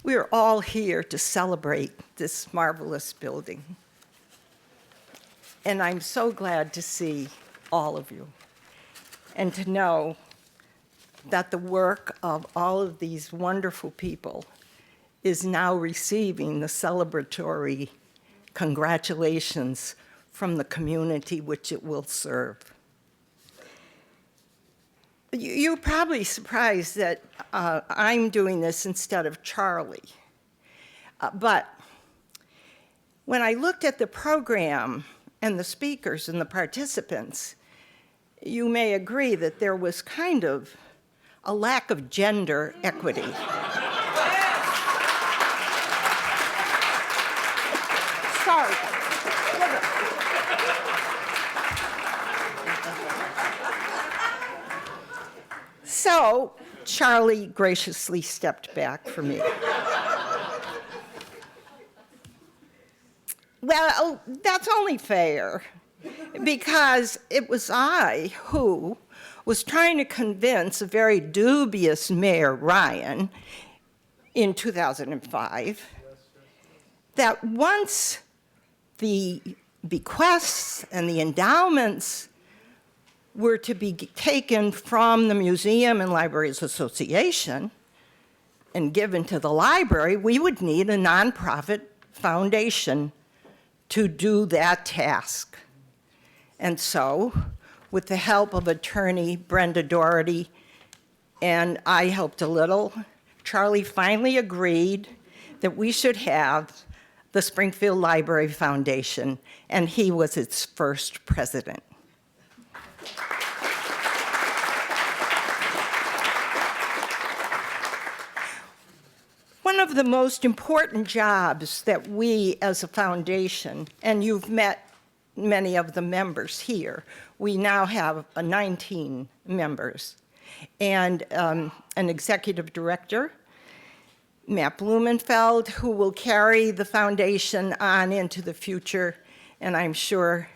we're all here to celebrate this marvelous building. And I'm so glad to see all of you and to know that the work of all of these wonderful people is now receiving the celebratory congratulations from the community which it will serve. You're probably surprised that I'm doing this instead of Charlie. But when I looked at the program and the speakers and the participants, you may agree that there was kind of a lack of gender equity. Sorry. So Charlie graciously stepped back for me. Well, that's only fair, because it was I who was trying to convince a very dubious Mayor Ryan in 2005 that once the bequests and the endowments were to be taken from the Museum and Libraries Association and given to the library, we would need a nonprofit foundation to do that task. And so, with the help of attorney Brenda Doherty, and I helped a little, Charlie finally agreed that we should have the Springfield Library Foundation, and he was its first president. One of the most important jobs that we as a foundation, and you've met many of the members here, we now have 19 members, and an executive director, Matt Blumenfeld, who will carry the foundation on into the future, and I'm sure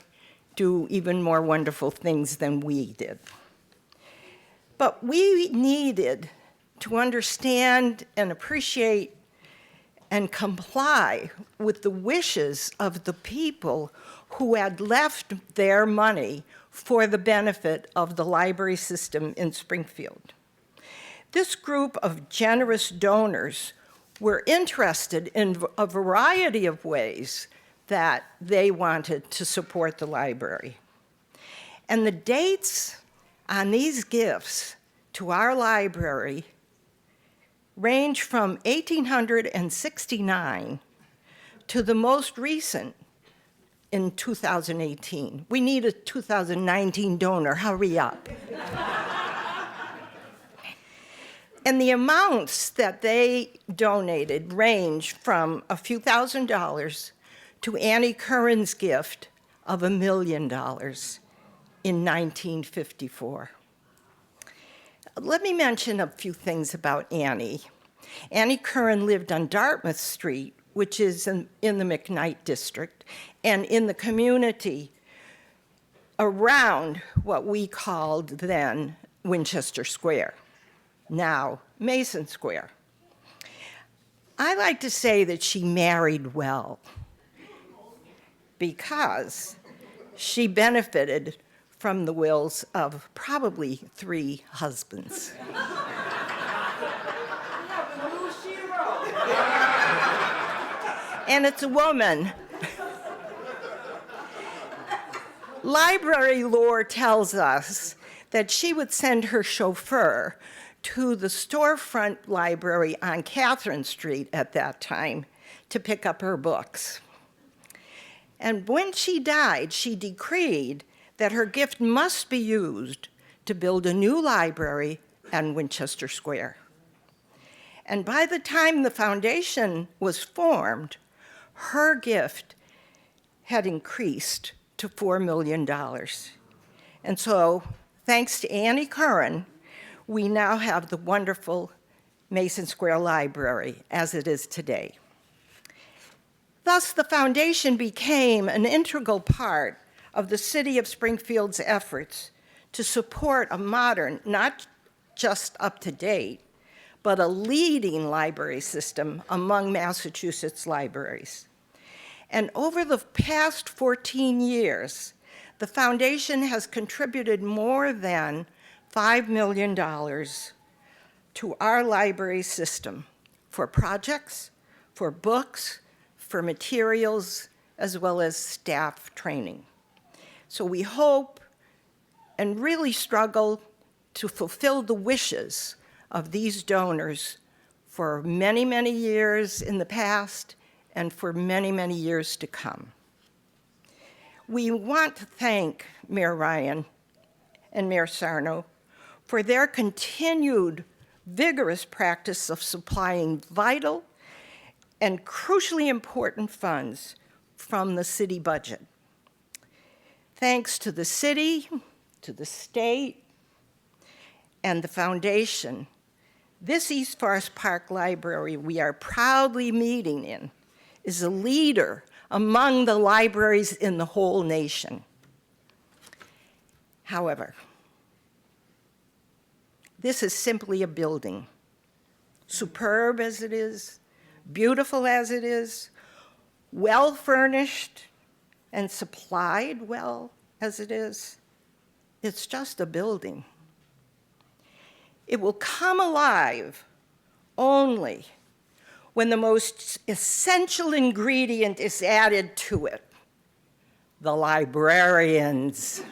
do even more wonderful things than we did. But we needed to understand and appreciate and comply with the wishes of the people who had left their money for the benefit of the library system in Springfield. This group of generous donors were interested in a variety of ways that they wanted to support the library. And the dates on these gifts to our library range from 1869 to the most recent in 2018. We need a 2019 donor, hurry up. And the amounts that they donated range from a few $1,000s to Annie Curran's gift of $1 million in 1954. Let me mention a few things about Annie. Annie Curran lived on Dartmouth Street, which is in the McKnight district, and in the community around what we called then Winchester Square, now Mason Square. I like to say that she married well because she benefited from the wills of probably 3 husbands. And it's a woman. Library lore tells us that she would send her chauffeur to the storefront library on Catherine Street at that time to pick up her books. And when she died, she decreed that her gift must be used to build a new library on Winchester Square. And by the time the foundation was formed, her gift had increased to $4 million. And so, thanks to Annie Curran, we now have the wonderful Mason Square Library as it is today. Thus, the foundation became an integral part of the city of Springfield's efforts to support a modern, not just up-to-date, but a leading library system among Massachusetts libraries. And over the past 14 years, the foundation has contributed more than $5 million to our library system for projects, for books, for materials, as well as staff training. So we hope and really struggle to fulfill the wishes of these donors for many, many years in the past and for many, many years to come. We want to thank Mayor Ryan and Mayor Sarno for their continued vigorous practice of supplying vital and crucially important funds from the city budget. Thanks to the city, to the state, and the foundation, this East Forest Park Library we are proudly meeting in is a leader among the libraries in the whole nation. However, this is simply a building, superb as it is, beautiful as it is, well furnished and supplied well as it is. It's just a building. It will come alive only when the most essential ingredient is added to it: the librarians.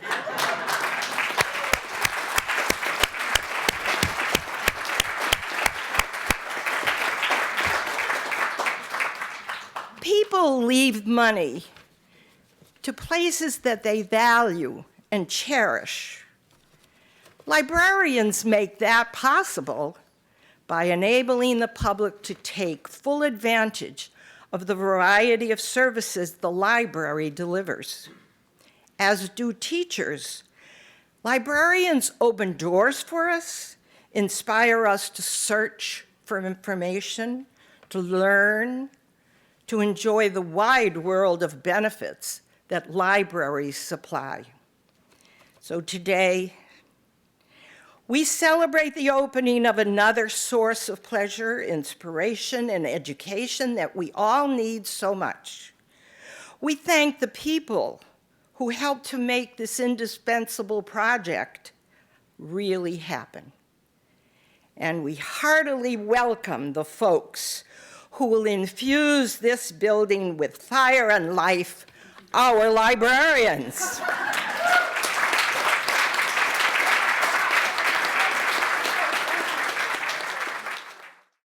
People leave money to places that they value and cherish. Librarians make that possible by enabling the public to take full advantage of the variety of services the library delivers. As do teachers. Librarians open doors for us, inspire us to search for information, to learn, to enjoy the wide world of benefits that libraries supply. So today, we celebrate the opening of another source of pleasure, inspiration, and education that we all need so much. We thank the people who helped to make this indispensable project really happen. And we heartily welcome the folks who will infuse this building with fire and life, our librarians.